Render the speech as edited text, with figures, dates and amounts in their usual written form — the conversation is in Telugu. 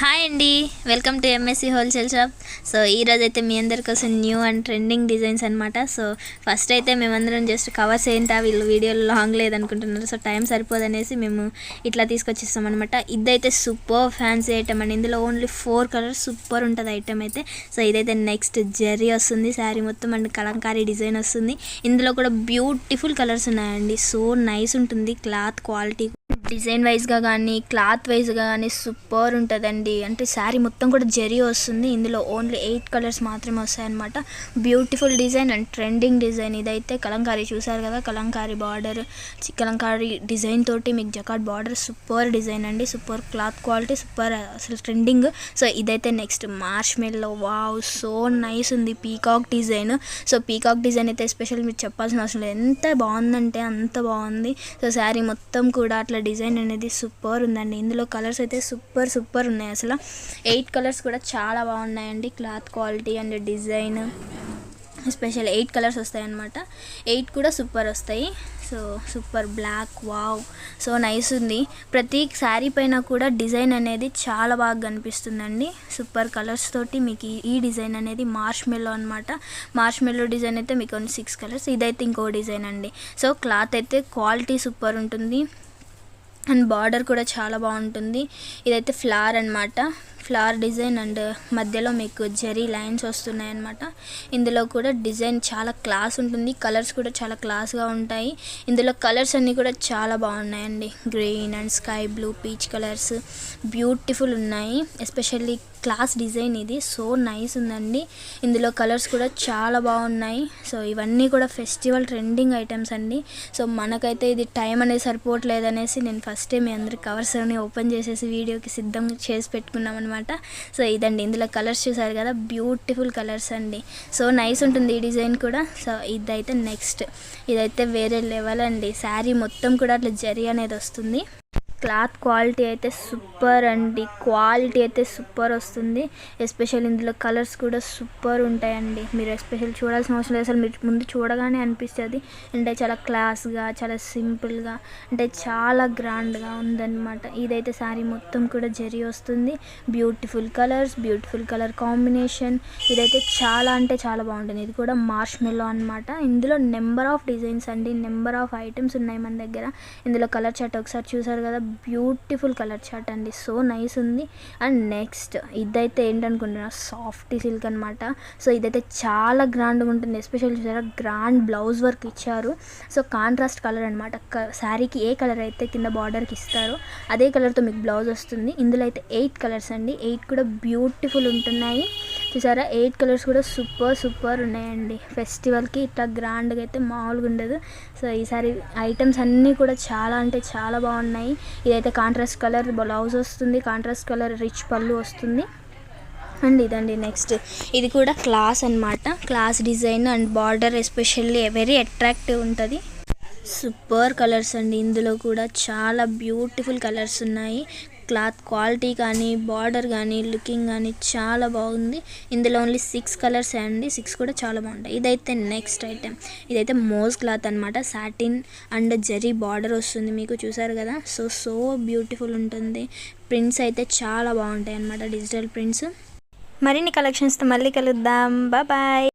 హాయ్ అండి, welcome to MSc wholesale shop. So ఈరోజు అయితే మీ అందరి కోసం న్యూ అండ్ ట్రెండింగ్ డిజైన్స్ అనమాట. సో ఫస్ట్ అయితే మేమందరం జస్ట్ కవర్స్ ఏంటా వీళ్ళు వీడియోలో లాంగ్ లేదనుకుంటున్నారు. సో టైం సరిపోదనేసి మేము ఇట్లా తీసుకొచ్చిస్తాం అనమాట. ఇదైతే సూపర్ ఫ్యాన్సీ ఐటమ్ అండి. ఇందులో ఓన్లీ 4 కలర్స్ సూపర్ ఉంటుంది ఐటమ్ అయితే. సో ఇదైతే నెక్స్ట్ జెర్రీ వస్తుంది, శారీ మొత్తం అండ్ కలంకారీ డిజైన్ వస్తుంది. ఇందులో కూడా బ్యూటిఫుల్ కలర్స్ ఉన్నాయండి. సో నైస్ ఉంటుంది, క్లాత్ క్వాలిటీ డిజైన్ వైజ్గా కానీ క్లాత్ వైజ్గా కానీ సూపర్ ఉంటుందండి. అంటే శారీ మొత్తం కూడా జరీ వస్తుంది. ఇందులో ఓన్లీ 8 కలర్స్ మాత్రమే వస్తాయన్నమాట. Beautiful design and trending design. ఇదైతే కలంకారీ చూసారు కదా, కలంకారీ బార్డర్, కలంకారీ డిజైన్ తోటి మీకు జకాట్ బార్డర్. సూపర్ డిజైన్ అండి, సూపర్ క్లాత్ క్వాలిటీ, సూపర్ అసలు ట్రెండింగ్. సో ఇదైతే నెక్స్ట్ మార్ష్ మెల్లో. వావ్, సో నైస్ ఉంది, peacock design. So peacock design అయితే ఎస్పెషల్ మీరు చెప్పాల్సిన అవసరం లేదు, ఎంత బాగుందంటే అంత బాగుంది. సో శారీ మొత్తం కూడా అట్లా డిజైన్ అనేది సూపర్ ఉందండి. ఇందులో కలర్స్ అయితే సూపర్ ఉన్నాయి. అసలు 8 కలర్స్ కూడా చాలా బాగున్నాయండి. Cloth quality and design special 8 colours వస్తాయి అన్నమాట. 8 కూడా సూపర్ వస్తాయి. So super black, wow, so nice ఉంది. ప్రతి శారీ పైన కూడా డిజైన్ అనేది చాలా బాగా కనిపిస్తుందండి. సూపర్ కలర్స్ తోటి మీకు ఈ డిజైన్ అనేది మార్ష్ మెల్లో అనమాట. మార్ష్ మెల్లో డిజైన్ అయితే మీకు 6 కలర్స్. ఇదైతే ఇంకో డిజైన్ అండి. సో క్లాత్ అయితే క్వాలిటీ సూపర్ ఉంటుంది అండ్ బార్డర్ కూడా చాలా బాగుంటుంది. ఇదైతే ఫ్లవర్ అనమాట, ఫ్లవర్ డిజైన్ అండ్ మధ్యలో మీకు జెరీ లైన్స్ వస్తున్నాయి అన్నమాట. ఇందులో కూడా డిజైన్ చాలా క్లాస్ ఉంటుంది, కలర్స్ కూడా చాలా క్లాస్గా ఉంటాయి. ఇందులో కలర్స్ అన్నీ కూడా చాలా బాగున్నాయండి. Green and sky blue, peach colours beautiful ఉన్నాయి. ఎస్పెషల్లీ క్లాస్ డిజైన్ ఇది, సో నైస్ ఉందండి. ఇందులో కలర్స్ కూడా చాలా బాగున్నాయి. సో ఇవన్నీ కూడా ఫెస్టివల్ ట్రెండింగ్ ఐటమ్స్ అండి. సో మనకైతే ఇది టైం అనేది సరిపోవట్లేదు అనేసి నేను ఫస్టే మీ అందరికి కవర్స్ అన్ని ఓపెన్ చేసేసి వీడియోకి సిద్ధం చేసి పెట్టుకున్నాం అనమాట. సో ఇదండి, ఇందులో కలర్స్ చూసారు కదా, బ్యూటిఫుల్ కలర్స్ అండి. సో నైస్ ఉంటుంది ఈ డిజైన్ కూడా. సో ఇదైతే నెక్స్ట్, ఇదైతే వేరే లెవెల్ అండి. శారీ మొత్తం కూడా అట్లా జరీ అనేది వస్తుంది. క్లాత్ క్వాలిటీ అయితే సూపర్ అండి, క్వాలిటీ అయితే సూపర్ వస్తుంది. ఎస్పెషల్ ఇందులో కలర్స్ కూడా సూపర్ ఉంటాయండి. మీరు ఎస్పెషల్ చూడాల్సిన అవసరం లేదు, అసలు మీరు ముందు చూడగానే అనిపిస్తుంది. అంటే చాలా క్లాస్గా, చాలా సింపుల్గా, అంటే చాలా గ్రాండ్గా ఉందన్నమాట. ఇదైతే శారీ మొత్తం కూడా జరీ వస్తుంది. Beautiful colours, beautiful colour combination. ఇదైతే చాలా అంటే చాలా బాగుంటుంది. ఇది కూడా మార్ష్ మెల్లో అనమాట. ఇందులో నెంబర్ ఆఫ్ డిజైన్స్ అండి, నెంబర్ ఆఫ్ ఐటమ్స్ ఉన్నాయి మన దగ్గర. ఇందులో కలర్ చార్ట్ ఒకసారి చూసారు కదా, బ్యూటిఫుల్ కలర్ చార్ట్ అండి. సో నైస్ ఉంది. అండ్ నెక్స్ట్ ఇదైతే ఏంటనుకుంటున్నా, సాఫ్ట్ సిల్క్ అనమాట. సో ఇదైతే చాలా గ్రాండ్గా ఉంటుంది. ఎస్పెషల్ చూసారా, గ్రాండ్ బ్లౌజ్ వర్క్ ఇచ్చారు. సో కాంట్రాస్ట్ కలర్ అనమాట. శారీకి ఏ కలర్ అయితే కింద బార్డర్కి ఇస్తారో అదే కలర్తో మీకు బ్లౌజ్ వస్తుంది. ఇందులో అయితే 8 కలర్స్ అండి. 8 కూడా బ్యూటిఫుల్ ఉంటున్నాయి. చూసారా, 8 కలర్స్ కూడా సూపర్ ఉన్నాయండి. ఫెస్టివల్కి ఇట్లా గ్రాండ్గా అయితే మామూలుగా ఉండదు. సో ఈసారి ఐటమ్స్ అన్నీ కూడా చాలా అంటే చాలా బాగున్నాయి. ఇదైతే కాంట్రాస్ట్ కలర్ బ్లౌజ్ వస్తుంది, కాంట్రాస్ట్ కలర్ రిచ్ పళ్ళు వస్తుంది. అండ్ ఇదండి నెక్స్ట్, ఇది కూడా క్లాస్ అనమాట. Class design and border especially very attractive ఉంటుంది. సూపర్ కలర్స్ అండి. ఇందులో కూడా చాలా బ్యూటిఫుల్ కలర్స్ ఉన్నాయి. క్లాత్ క్వాలిటీ కానీ, బార్డర్ కానీ, లుకింగ్ కానీ చాలా బాగుంది. ఇందులో ఓన్లీ 6 కలర్స్ అండి. 6 కూడా చాలా బాగుంటాయి. ఇదైతే నెక్స్ట్ ఐటెం. ఇదైతే మోజ్ క్లాత్ అనమాట. సాటిన్ అండ్ జరీ బార్డర్ వస్తుంది మీకు, చూసారు కదా. సో బ్యూటిఫుల్ ఉంటుంది. ప్రింట్స్ అయితే చాలా బాగుంటాయి అనమాట, డిజిటల్ ప్రింట్స్. మరిన్ని కలెక్షన్స్తో మళ్ళీ కలుద్దాం. బాయ్.